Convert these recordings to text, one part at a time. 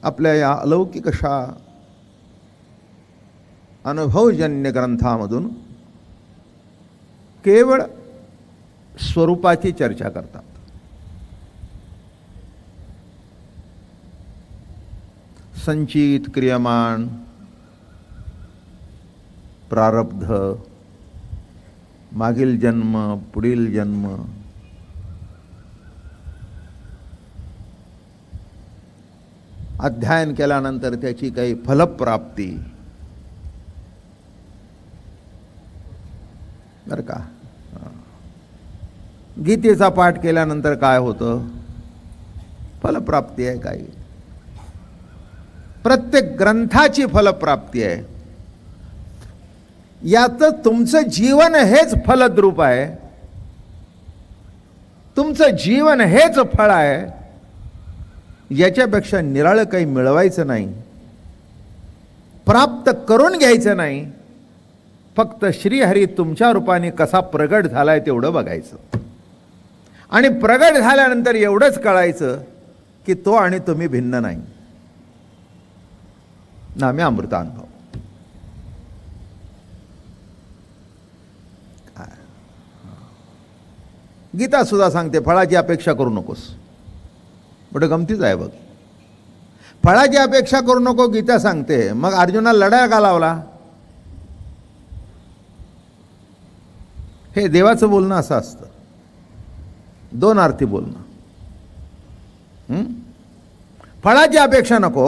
आपल्या या अलौकिक अशा अनुभवजन्य ग्रंथामधून केवळ स्वरूपाची चर्चा करतात. संचित, क्रियमाण, प्रारब्ध, मागील जन्म, पुढील जन्म, अध्ययन केल्यानंतर त्याची काही फलप्राप्ती, बरं का. गीतेचा पाठ केल्यानंतर काय होतं? फलप्राप्ती आहे. काही प्रत्येक ग्रंथाची फलप्राप्ती आहे. याचं तुमचं जीवन हेच फलद्रूप आहे. तुमचं जीवन हेच फळ आहे. याच्यापेक्षा निराळं काही मिळवायचं नाही, प्राप्त करून घ्यायचं नाही. फक्त श्रीहरी तुमच्या रूपाने कसा प्रगट झालाय तेवढं बघायचं. आणि प्रगट झाल्यानंतर एवढंच कळायचं की तो आणि तुम्ही भिन्न नाही. नामे अमृतानुभव. गीता सुद्धा सांगते फळाची अपेक्षा करू नकोस. मोठं गमतीच आहे बघ. फळाची अपेक्षा करू नको गीता सांगते. मग अर्जुनाला लढाया का लावला? हे देवाचं बोलणं असं असतं, दोन अर्थी बोलणं. फळाची अपेक्षा नको,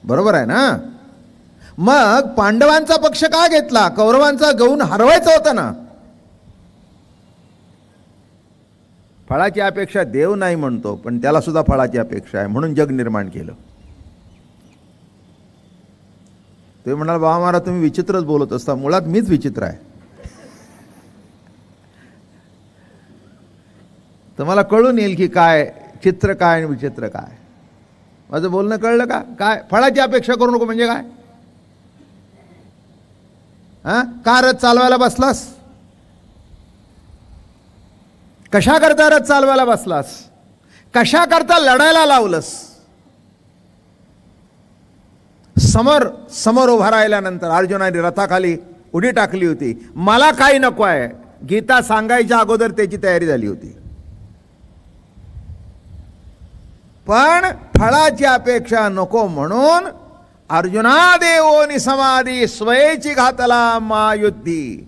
बरोबर आहे ना. मग पांडवांचा पक्ष का घेतला? कौरवांचा गौण हरवायचं होतं ना. फळाची अपेक्षा देव नाही म्हणतो, पण त्याला सुद्धा फळाची अपेक्षा आहे, म्हणून जग निर्माण केलं. ते म्हणाल बाबा महाराज तुम्ही विचित्रच बोलत असता. मुळात मीच विचित्र आहे. तुम्हाला कळून येईल की काय चित्र काय आणि विचित्र काय. माझं बोलणं कळलं का? काय फळाची अपेक्षा करू नको म्हणजे काय? का रथ चालवायला बसलास? कशा करता रथ चालवायला बसलास? कशा करता लढायला लावलंस? समोर उभा राहिल्यानंतर अर्जुनाने रथाखाली उडी टाकली होती. मला काही नको आहे, गीता सांगायच्या अगोदर त्याची तयारी झाली होती. पण फळाची अपेक्षा नको म्हणून अर्जुना देवोनी समाधी स्वयेची घातला महायुद्धी.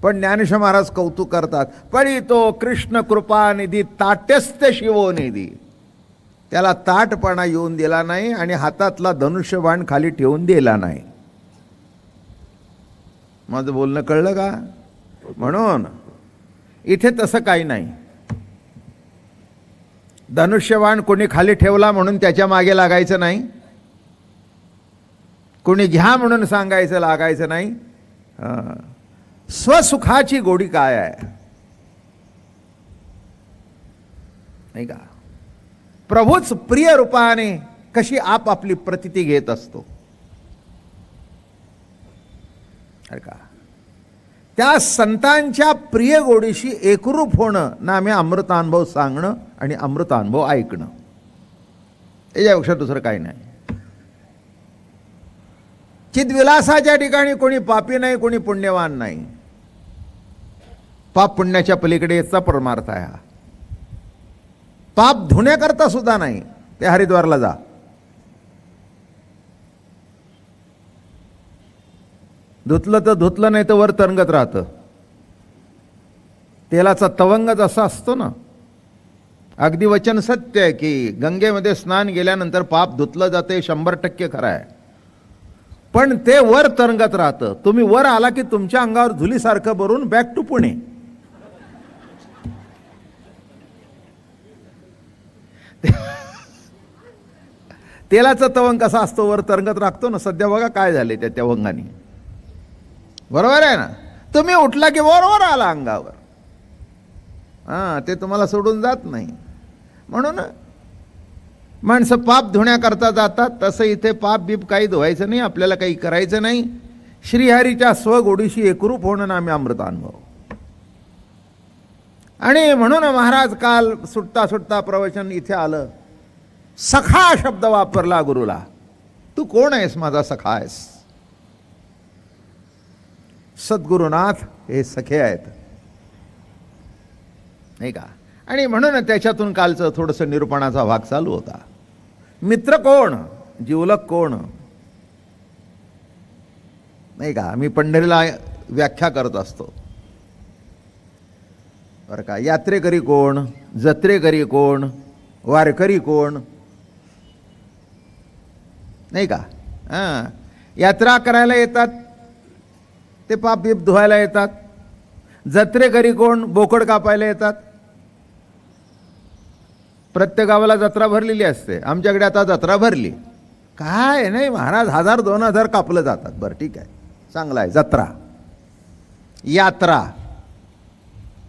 पण ज्ञानेश्वर महाराज कौतुक करतात. पडी तो कृष्ण कृपा निधी ताटस्थ शिवोनिधी. त्याला ताटपणा येऊन दिला नाही आणि हातातला धनुष्यबाण खाली ठेवून दिला नाही. माझं बोलणं कळलं का? म्हणून इथे तसं काही नाही. धनुष्यबाण कोणी खाली ठेवला म्हणून त्याच्या मागे लागायचं नाही. कोणी घ्या म्हणून सांगायचं लागायचं नाही. स्वसुखाची गोडी काय आहे नाही का. प्रभूच प्रिय रूपाने कशी आपली प्रतीती घेत असतो का. त्या संतांच्या प्रिय गोडीशी एकरूप होणं नामे अमृतानुभव सांगणं आणि अमृतानुभव ऐकणं. याच्यापेक्षा दुसरं काही नाही. चिद्विलासाच्या ठिकाणी कोणी पापी नाही, कोणी पुण्यवान नाही. पाप पुण्याच्या पलीकडे याचा परमार्थ आहे. पाप धुण्याकरता सुद्धा नाही. ते हरिद्वारला जा, धुतलं तर धुतलं, नाही तर वर तरंगत राहतं. तेलाचा तवंगच असा असतो ना. अगदी वचन सत्य आहे की गंगेमध्ये स्नान गेल्यानंतर पाप धुतलं जाते, 100% खरं आहे. पण ते वर तरंगत राहतं. तुम्ही वर आला की तुमच्या अंगावर धुलीसारखं भरून बॅक टू पुणे. तेलाचा तवंग कसा असतो, वर तरंगत राखतो ना. सध्या बघा काय झाले त्या तवंगाने. बरोबर आहे ना. तुम्ही उठला की वर आला अंगावर. ते तुम्हाला सोडून जात नाही. म्हणून माणसं पाप धुण्याकरता जातात. तसं इथे पाप बीप काही धुवायचं नाही, आपल्याला काही करायचं नाही. श्रीहरीच्या स्वगोडीशी एकरूप होणं नामे अमृतानुभव. आणि म्हणून महाराज काल सुटता सुटता प्रवचन इथे आलं सखा शब्द वापरला गुरुला. तू कोण आहेस? माझा सखा आहेस. सद्गुरुनाथ हे सखे आहेत, नाही का. आणि म्हणून त्याच्यातून कालचं थोडंसं निरूपणाचा भाग चालू होता. मित्र कोण, जिवलग कोण, नाही का. मी पंढरीला व्याख्या करत असतो बरं का. यात्रेकरी कोण, जत्रेकरी कोण, वारकरी कोण, नाही का. यात्रा करायला येतात ते पाप बीप धुवायला येतात. जत्रेकरी कोण, बोकड कापायला येतात. प्रत्येक गावाला जत्रा भरलेली असते. आमच्याकडे आता जत्रा भरली काय नाही महाराज, 1000-2000 कापलं जातात. बरं ठीक आहे, चांगलं आहे. जत्रा, यात्रा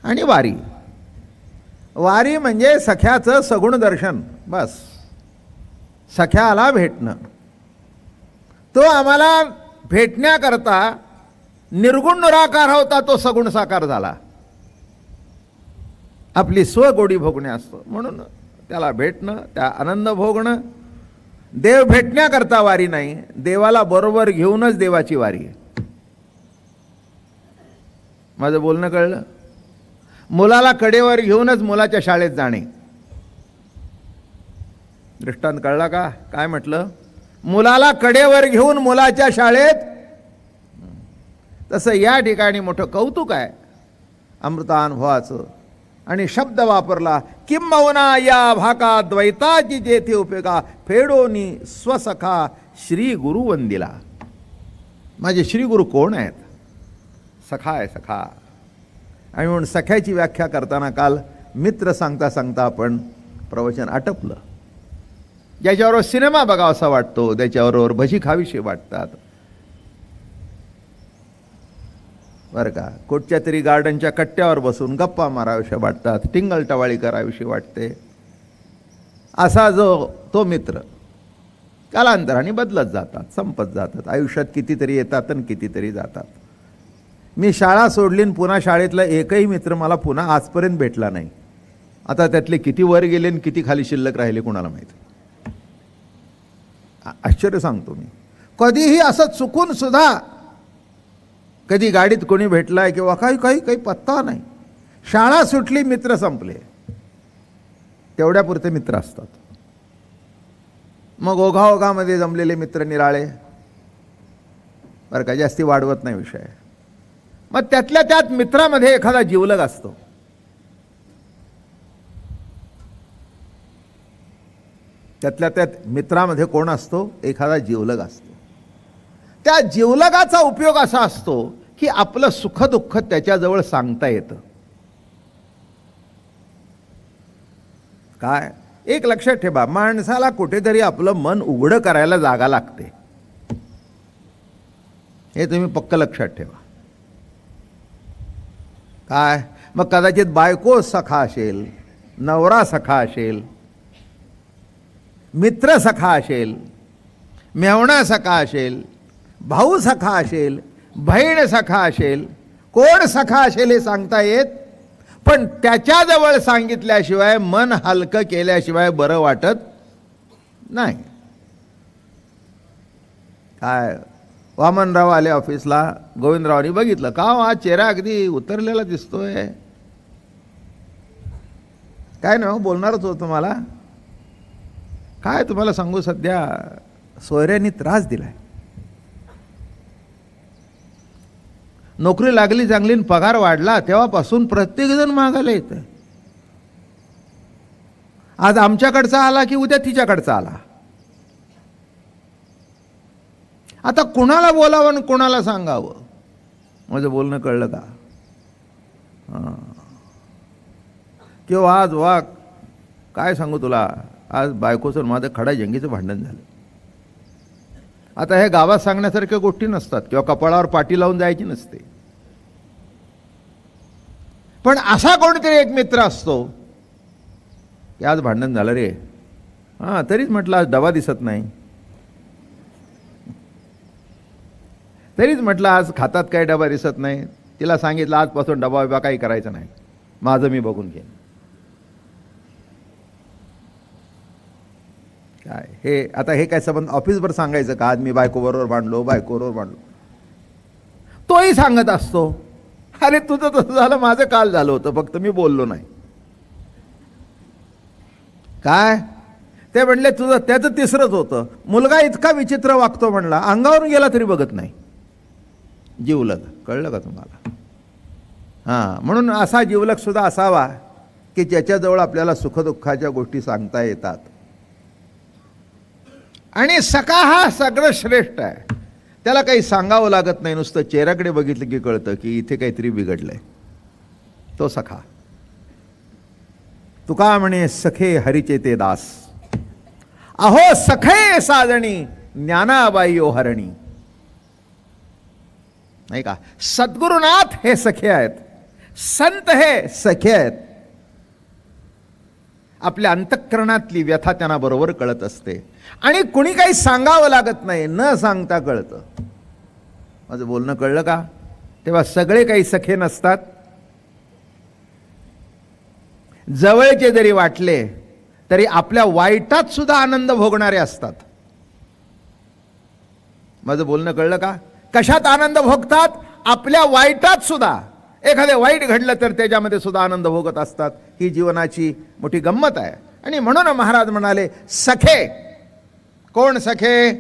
आणि वारी. वारी म्हणजे सख्याचं सगुण दर्शन. बस, सख्याला भेटणं. तो आम्हाला भेटण्याकरता निर्गुण निराकार होता, तो सगुण साकार झाला. आपली स्वगोडी भोगणे असतो म्हणून त्याला भेटणं, त्या आनंद भोगणं. देव भेटण्याकरता वारी नाही, देवाला बरोबर घेऊनच देवाची वारी आहे. माझं बोलणं कळलं? मुलाला कडेवर घेऊनच मुलाच्या शाळेत जाणे. दृष्टांत कळला का? काय म्हटलं? मुलाला कडेवर घेऊन मुलाच्या शाळेत. तसं या ठिकाणी मोठं कौतुक आहे अमृतानुभवाचं. आणि शब्द वापरला, किंबहुना या भाका द्वैताची जेथे उपयोगा, फेडोनी स्वसखा श्री गुरु वंदिला. माझे श्री गुरु कोण आहेत? सखा आहे, सखा. आणि म्हणून सख्याची व्याख्या करताना काल मित्र सांगता सांगता आपण प्रवचन आटपलं. ज्याच्याबरोबर सिनेमा बघावासा वाटतो, त्याच्याबरोबर भजी खावीशी वाटतात, बरं का. कुठच्या तरी गार्डनच्या कट्ट्यावर बसून गप्पा माराविषयी वाटतात, टिंगल टवाळी कराविषयी वाटते. असा जो तो मित्र कालांतराने बदलत जातात, संपत जातात. आयुष्यात कितीतरी येतात आणि कितीतरी जातात. मी शाळा सोडली आणि पुन्हा शाळेतला एकही मित्र मला पुन्हा आजपर्यंत भेटला नाही. आता त्यातले किती वर गेले आणि किती खाली शिल्लक राहिले कोणाला माहीत. आश्चर्य सांगतो मी. कधीही असं चुकून सुद्धा कधी गाडीत कोणी भेटलाय किंवा काही पत्ता नाही. शाळा सुटली, मित्र संपले, तेवढ्यापुरते मित्र असतात. मग ओघाओघामध्ये जमलेले मित्र निराळे, बरं का. जास्ती वाढवत नाही विषय. मग त्यातल्या त्यात मित्रामध्ये एखादा जिवलग असतो. त्यातल्या त्यात मित्रामध्ये कोण असतो? एखादा जिवलग असतो. त्या जिवलगाचा उपयोग असा असतो की आपलं सुखदुःख त्याच्याजवळ सांगता येतं. काय एक लक्षात ठेवा, माणसाला कुठेतरी आपलं मन उघडं करायला जागा लागते. हे तुम्ही पक्क लक्षात ठेवा. काय मग कदाचित बायको सखा असेल, नवरा सखा असेल, मित्र सखा असेल, मेवणा सखा असेल, भाऊ सखा असेल, बहीण सखा असेल, कोण सखा असेल हे सांगता येत. पण त्याच्याजवळ सांगितल्याशिवाय, मन हलकं केल्याशिवाय बरं वाटत नाही. काय वामनराव आले ऑफिसला, गोविंदरावांनी बघितलं, का हा चेहरा अगदी उतरलेला दिसतोय. काय नाही बोलणारच होतं मला. काय तुम्हाला सांगू, सध्या सोयऱ्यांनी त्रास दिलाय. नोकरी लागली चांगली, पगार वाढला, तेव्हापासून प्रत्येकजण मागायला येतं. आज आमच्याकडचा आला की उद्या तिच्याकडचा आला. आता कुणाला बोलावं आणि कुणाला सांगावं? माझं बोलणं कळलं का? किंवा आज वा काय सांगू तुला, आज बायकोचं माझं खडा जंगीचं भांडण झालं. आता हे गावात सांगण्यासारख्या गोष्टी नसतात किंवा कपाळावर पाटी लावून जायची नसते. पण असा कोणतरी एक मित्र असतो की आज भांडण झालं रे, हां तरीच म्हटलं आज डबा दिसत नाही, तरीच म्हटलं आज खातात काय डबा दिसत नाही. तिला सांगितलं आजपासून डबा बिबा काही करायचं नाही, माझं मी बघून घेईन. काय हे आता हे काय संबंध ऑफिसवर सांगायचं का, आज मी बायकोबरोबर भांडलो, बायकोबरोबर भांडलो. तोही सांगत असतो, अरे तुझं तसं झालं, माझं काल झालं होतं, फक्त मी बोललो नाही. काय ते म्हणले तुझं, त्याचं तिसरंच होतं. मुलगा इतका विचित्र वागतो म्हणला, अंगावरून गेला तरी बघत नाही. जिवलग, कळलं का तुम्हाला? हां, म्हणून असा जिवलग सुद्धा असावा की ज्याच्याजवळ आपल्याला सुखदुःखाच्या गोष्टी सांगता येतात. आणि सखा हा सगळं श्रेष्ठ आहे. त्याला काही सांगावं लागत नाही, नुसतं चेहऱ्याकडे बघितलं की कळतं की इथे काहीतरी बिघडलंय. तो सखा. तुका म्हणे सखे हरीचे ते दास, अहो सखे साजणी ज्ञानाबाई ओ हरणी. नाही का? सद्गुरुनाथ हे सखे आहेत, संत हे सखे आहेत. आपल्या अंतःकरणातली व्यथा त्यांना बरोबर कळत असते आणि कुणी काही सांगावं लागत नाही, न सांगता कळतं. माझं बोलणं कळलं का? तेव्हा सगळे काही सखे नसतात. जवळचे जरी वाटले तरी आपल्या वाईटात सुद्धा आनंद भोगणारे असतात. माझं बोलणं कळलं का? कशात आनंद भोगतात? आपल्या वाईटात सुद्धा. एखादे वाईट घडलं तर त्याच्यामध्ये सुद्धा आनंद भोगत असतात. ही जीवनाची मोठी गंमत आहे. आणि म्हणून महाराज म्हणाले सखे. कोण सखे?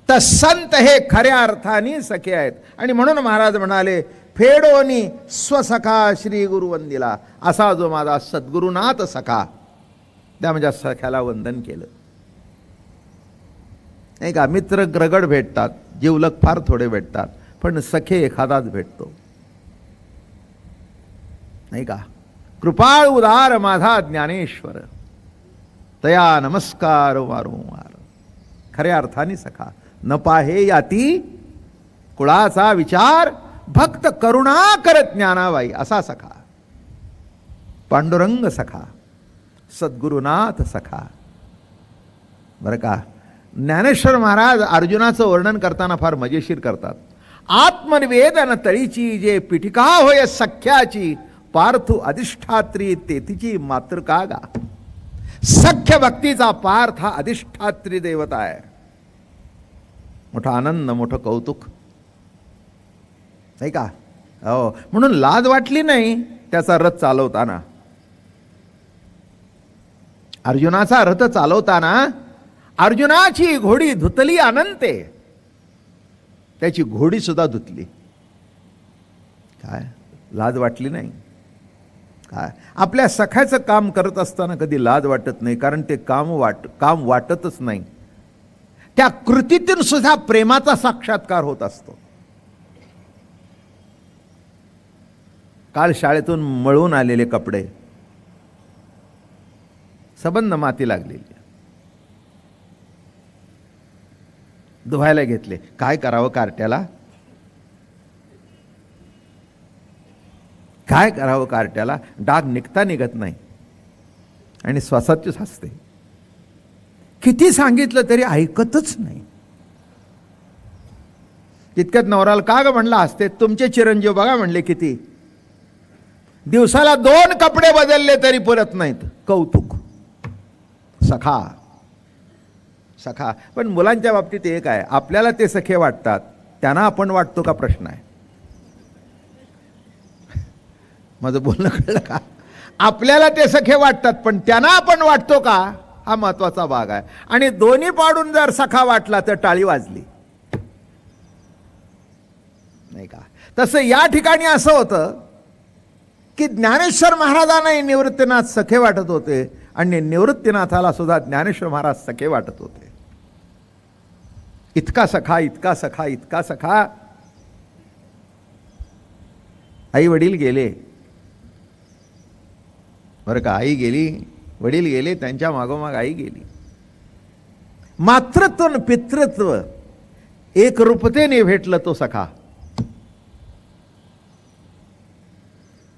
तर संत हे खऱ्या अर्थाने सखे आहेत. आणि म्हणून महाराज म्हणाले फेडोनी स्वसखा श्री गुरुवंदिला. असा जो माझा सद्गुरुनाथ सखा, त्या माझ्या सख्याला वंदन केलं. नाही का? मित्र ग्रगड भेटतात, जिवलग फार थोडे भेटतात, पण सखे एखादाच भेटतो. नाही का? कृपाळ उदार माझा ज्ञानेश्वर, तया नमस्कार वारंवार. खऱ्या अर्थाने सखा. न पाहे याती कुळाचा विचार, भक्त करुणा करत ज्ञानाबाई. असा सखा. पांडुरंग सखा, सद्गुरुनाथ सखा. बरं का? ज्ञानेश्वर महाराज अर्जुनाचं वर्णन करताना फार मजेशीर करतात. आत्मनिवेदन तळीची जे पिटिका होय सख्याची, पार्थू अधिष्ठात्री तेथीची मातृका गा. सख्य भक्तीचा पार्थ हा अधिष्ठात्री देवता आहे. मोठा आनंद, मोठं कौतुक. नाही का? हो, म्हणून लाज वाटली नाही त्याचा रथ चालवताना. अर्जुनाचा रथ चालवताना अर्जुनाची घोडी धुतली अनंते, त्याची घोडी सुद्धा धुतली. काय लाज वाटली नाही? काय आपल्या सख्याचं काम करत असताना कधी लाज वाटत नाही, कारण ते काम वाटतच नाही. त्या कृतीतून सुद्धा प्रेमाचा साक्षात्कार होत असतो. काल शाळेतून मळून आलेले कपडे, सबंध माती लागलेली, धुवायला घेतले. काय करावं कार्ट्याला? काय करावं कार्ट्याला? डाग निघता निघत नाही आणि श्वासाचीच हसते. किती सांगितलं तरी ऐकतच नाही. तितक्यात नवराला का ग म्हणला हसते? तुमचे चिरंजीव बघा म्हणले किती दिवसाला 2 कपडे बदलले तरी परत नाहीत. कौतुक. सखा. सखा. पण मुलांच्या बाबतीत एक आहे, आपल्याला ते सखे वाटतात, त्यांना आपण वाटतो का प्रश्न आहे. माझं बोलणं कळलं का? आपल्याला ते सखे वाटतात, पण त्यांना आपण वाटतो का, हा महत्वाचा भाग आहे. आणि दोन्ही पाडून जर सखा वाटला तर टाळी वाजली. नाही का? तसं या ठिकाणी असं होतं की ज्ञानेश्वर महाराजांना निवृत्तीनाथ सखे वाटत होते आणि निवृत्तीनाथाला सुद्धा ज्ञानेश्वर महाराज सखे वाटत होते. इतका सखा, इतका सखा, इतका सखा. आई वडील गेले बरं का? आई गेली, वडील गेले, त्यांच्या मागोमाग आई गेली. मातृत्व आणि पितृत्व एक रूपतेने भेटलं तो सखा.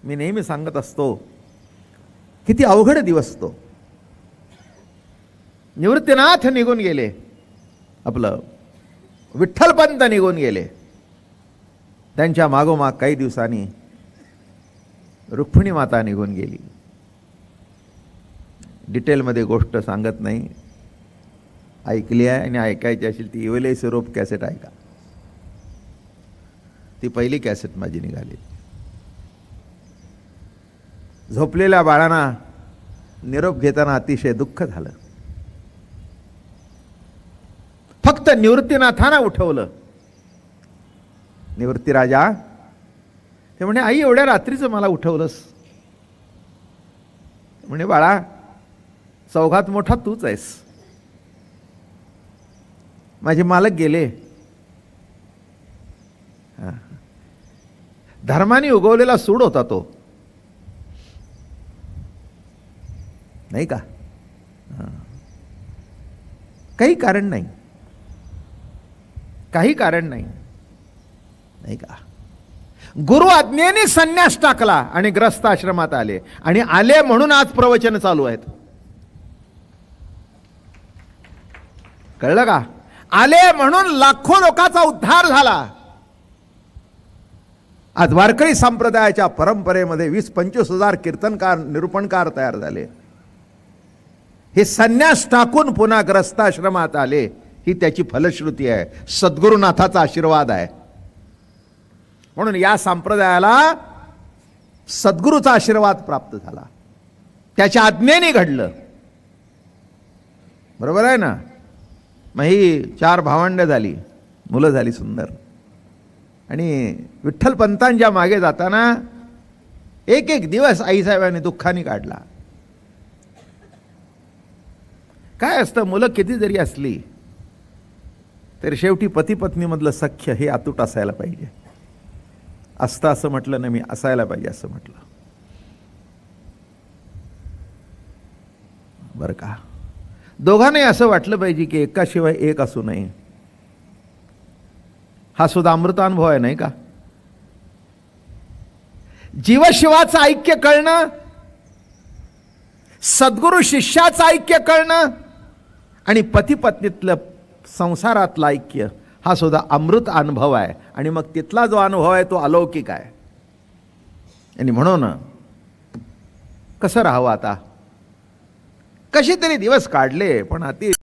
मी नेहमी सांगत असतो किती अवघड दिवस तो. निवृत्तीनाथ निघून गेले, आपलं विठ्ठलपंत निघून गेले. त्यांच्या मागोमाग काही दिवसांनी रुक्मिणी माता निघून गेली. डिटेलमध्ये गोष्ट सांगत नाही, ऐकली आहे आणि ऐकायची असेल ती इवले सिरोप कॅसेट ऐका. ती पहिली कॅसेट माझी निघाली. झोपलेल्या बाळांना निरोप घेताना अतिशय दुःख झालं. फक्त निवृत्तीनाथांना उठवलं. निवृत्ती राजा ते म्हणे, आई एवढ्या रात्रीचं मला उठवलंस? म्हणे, बाळा चौघात मोठा तूच आहेस. माझे मालक गेले. धर्माने उगवलेला सूड होता तो, नाही का? काही कारण नाही, काही कारण नाही, नाही का? गुरु आज्ञेने संन्यास टाकला आणि ग्रस्त आश्रमात आले. आणि आले म्हणून आज प्रवचन चालू आहेत. कळलं का? आले म्हणून लाखो लोकांचा उद्धार झाला. आज वारकरी संप्रदायाच्या परंपरेमध्ये 20-25 हजार कीर्तनकार निरूपणकार तयार झाले. हे संन्यास टाकून पुन्हा ग्रस्ताश्रमात आले, ही त्याची फलश्रुती आहे, सद्गुरुनाथाचा आशीर्वाद आहे. म्हणून या संप्रदायाला सद्गुरूचा आशीर्वाद प्राप्त झाला, त्याच्या आज्ञेने घडलं. बरोबर आहे ना? मग ही 4 भावंड झाली, मुलं झाली सुंदर. आणि विठ्ठल पंतांच्या मागे जाताना एक एक दिवस आईसाहेबांनी दुःखाने काढला. काय असतं, मुलं किती जरी असली तरी शेवटी पती पत्नीमधलं सख्य हे अतूट असायला पाहिजे. असतं असं म्हटलं नाही मी, असायला पाहिजे असं म्हटलं. बरं का? दोघांनाही असं वाटलं पाहिजे की एकाशिवाय एक असू नये. हा सुद्धा अमृतानुभव आहे, नाही का? जीवशिवाचं ऐक्य कळणं, सद्गुरु शिष्याचं ऐक्य कळणं आणि पती पत्नीतलं संसारातलं ऐक्य, हा सुद्धा अमृत अनुभव आहे. आणि मग तिथला जो अनुभव आहे तो अलौकिक आहे. आणि म्हणून कसं राहावं आता? कसे तरी दिवस काढले, पण अति